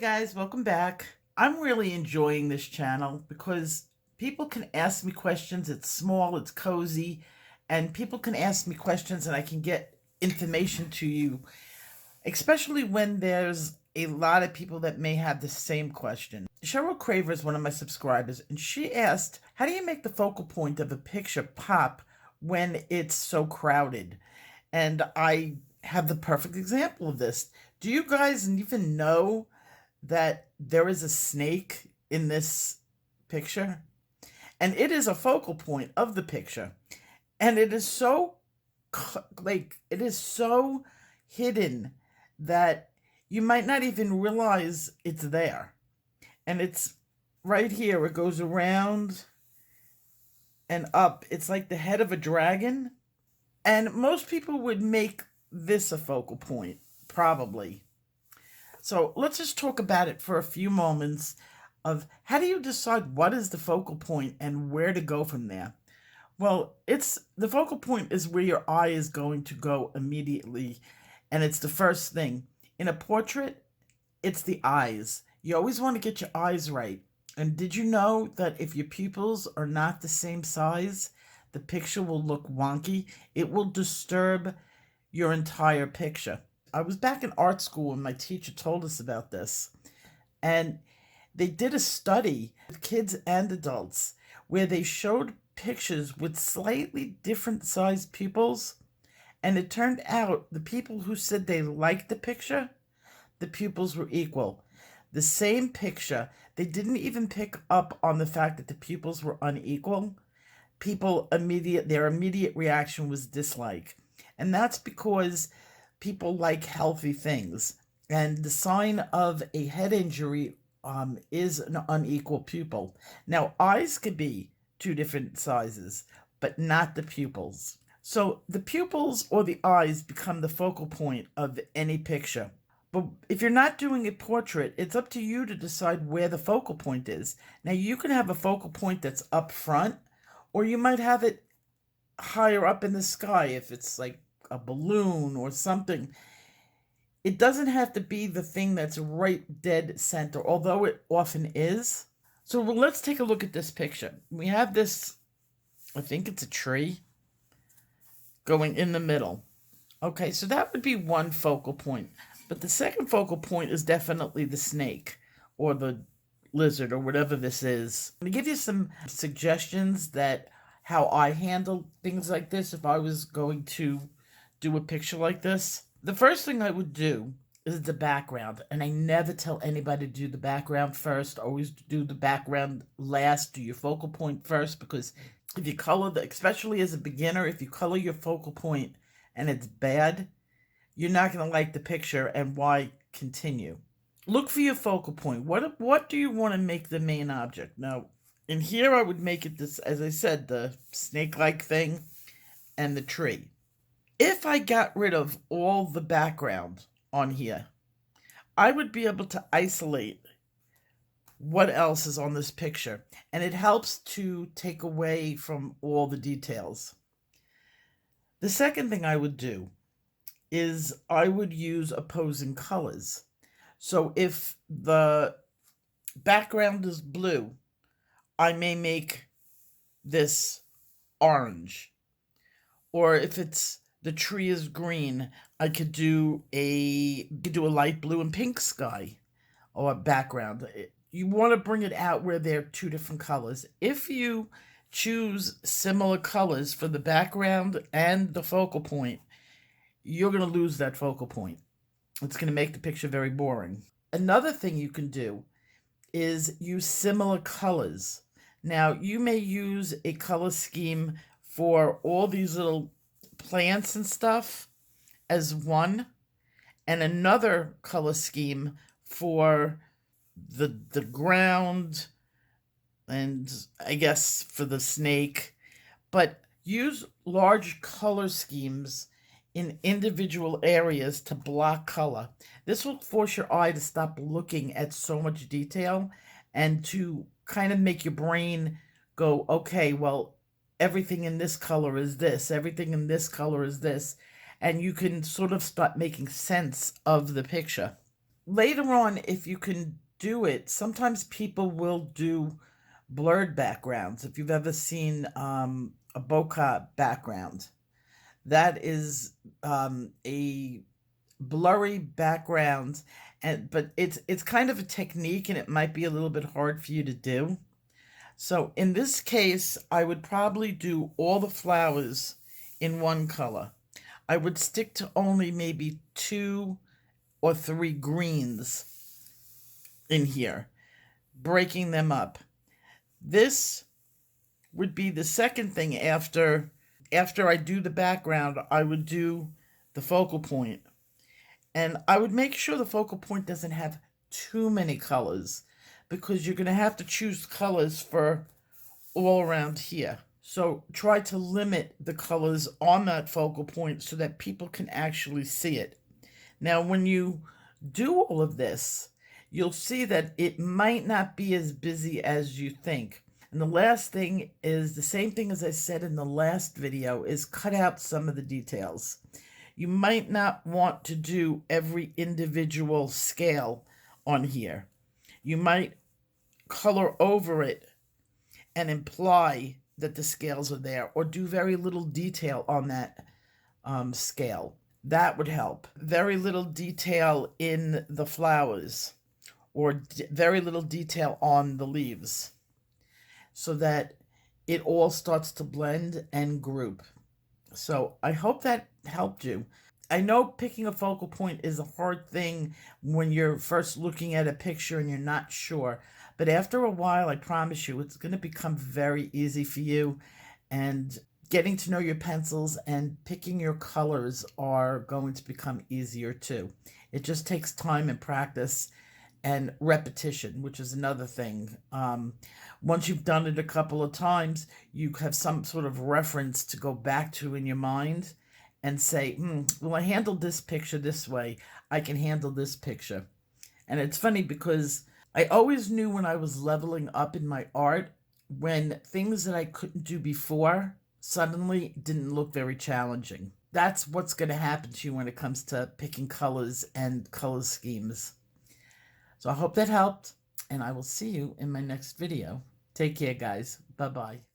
Guys, welcome back. I'm really enjoying this channel because people can ask me questions. It's small, it's cozy, and people can ask me questions and I can get information to you, especially when there's a lot of people that may have the same question. Cheryl Craver is one of my subscribers, and she asked, how do you make the focal point of a picture pop when it's so crowded? And I have the perfect example of this. Do you guys even know that there is a snake in this picture? And it is a focal point of the picture. And it is so, it is so hidden that you might not even realize it's there. And it's right here. It goes around and up. It's like the head of a dragon. And most people would make this a focal point, probably. So let's just talk about it for a few moments of how do you decide what is the focal point and where to go from there? Well, the focal point is where your eye is going to go immediately, and it's the first thing. In a portrait, it's the eyes. You always want to get your eyes right. And did you know that if your pupils are not the same size, the picture will look wonky? It will disturb your entire picture. I was back in art school and my teacher told us about this. And they did a study with kids and adults where they showed pictures with slightly different sized pupils. And it turned out the people who said they liked the picture, the pupils were equal. The same picture, they didn't even pick up on the fact that the pupils were unequal. Their immediate reaction was dislike. And that's because people like healthy things. And the sign of a head injury is an unequal pupil. Now, eyes could be two different sizes, but not the pupils. So the pupils or the eyes become the focal point of any picture. But if you're not doing a portrait, it's up to you to decide where the focal point is. Now, you can have a focal point that's up front, or you might have it higher up in the sky if it's like a balloon or something. It doesn't have to be the thing that's right dead center, although it often is. So let's take a look at this picture. We have this, I think it's a tree, going in the middle. Okay, so that would be one focal point. But the second focal point is definitely the snake or the lizard or whatever this is. I'm going to give you some suggestions that how I handle things like this if I was going to do a picture like this. The first thing I would do is the background, and I never tell anybody to do the background first. Always do the background last. Do your focal point first, because if you color especially as a beginner, if you color your focal point and it's bad, you're not going to like the picture, and why continue? Look for your focal point. What do you want to make the main object? Now, in here I would make it this, as I said, the snake-like thing and the tree. If I got rid of all the background on here, I would be able to isolate what else is on this picture, and it helps to take away from all the details. The second thing I would do is I would use opposing colors. So if the background is blue, I may make this orange. Or if the tree is green, I could do a light blue and pink sky or background. You want to bring it out where they're two different colors. If you choose similar colors for the background and the focal point, you're going to lose that focal point. It's going to make the picture very boring. Another thing you can do is use similar colors. Now, you may use a color scheme for all these little plants and stuff as one, and another color scheme for the ground, and I guess for the snake. But use large color schemes in individual areas to block color. This will force your eye to stop looking at so much detail and to kind of make your brain go, okay, well, everything in this color is this, everything in this color is this, and you can sort of start making sense of the picture. later on, if you can do it, sometimes people will do blurred backgrounds. If you've ever seen a bokeh background, that is a blurry background, but it's kind of a technique, and it might be a little bit hard for you to do. So in this case, I would probably do all the flowers in one color. I would stick to only maybe 2 or 3 greens in here, breaking them up. This would be the second thing after I do the background. I would do the focal point, and I would make sure the focal point doesn't have too many colors, because you're going to have to choose colors for all around here. So try to limit the colors on that focal point so that people can actually see it. Now, when you do all of this, you'll see that it might not be as busy as you think. And the last thing is the same thing as I said in the last video, is cut out some of the details. You might not want to do every individual scale on here. You might color over it and imply that the scales are there, or do very little detail on that scale. That would help. Very little detail in the flowers, or very little detail on the leaves, so that it all starts to blend and group. So I hope that helped you. I know picking a focal point is a hard thing when you're first looking at a picture and you're not sure. But after a while, I promise you, it's going to become very easy for you. And getting to know your pencils and picking your colors are going to become easier too. It just takes time and practice and repetition, which is another thing. Once you've done it a couple of times, you have some sort of reference to go back to in your mind and say, well, I handled this picture this way, I can handle this picture. And it's funny because I always knew when I was leveling up in my art, when things that I couldn't do before suddenly didn't look very challenging. That's what's going to happen to you when it comes to picking colors and color schemes. So I hope that helped, and I will see you in my next video. Take care, guys. Bye-bye.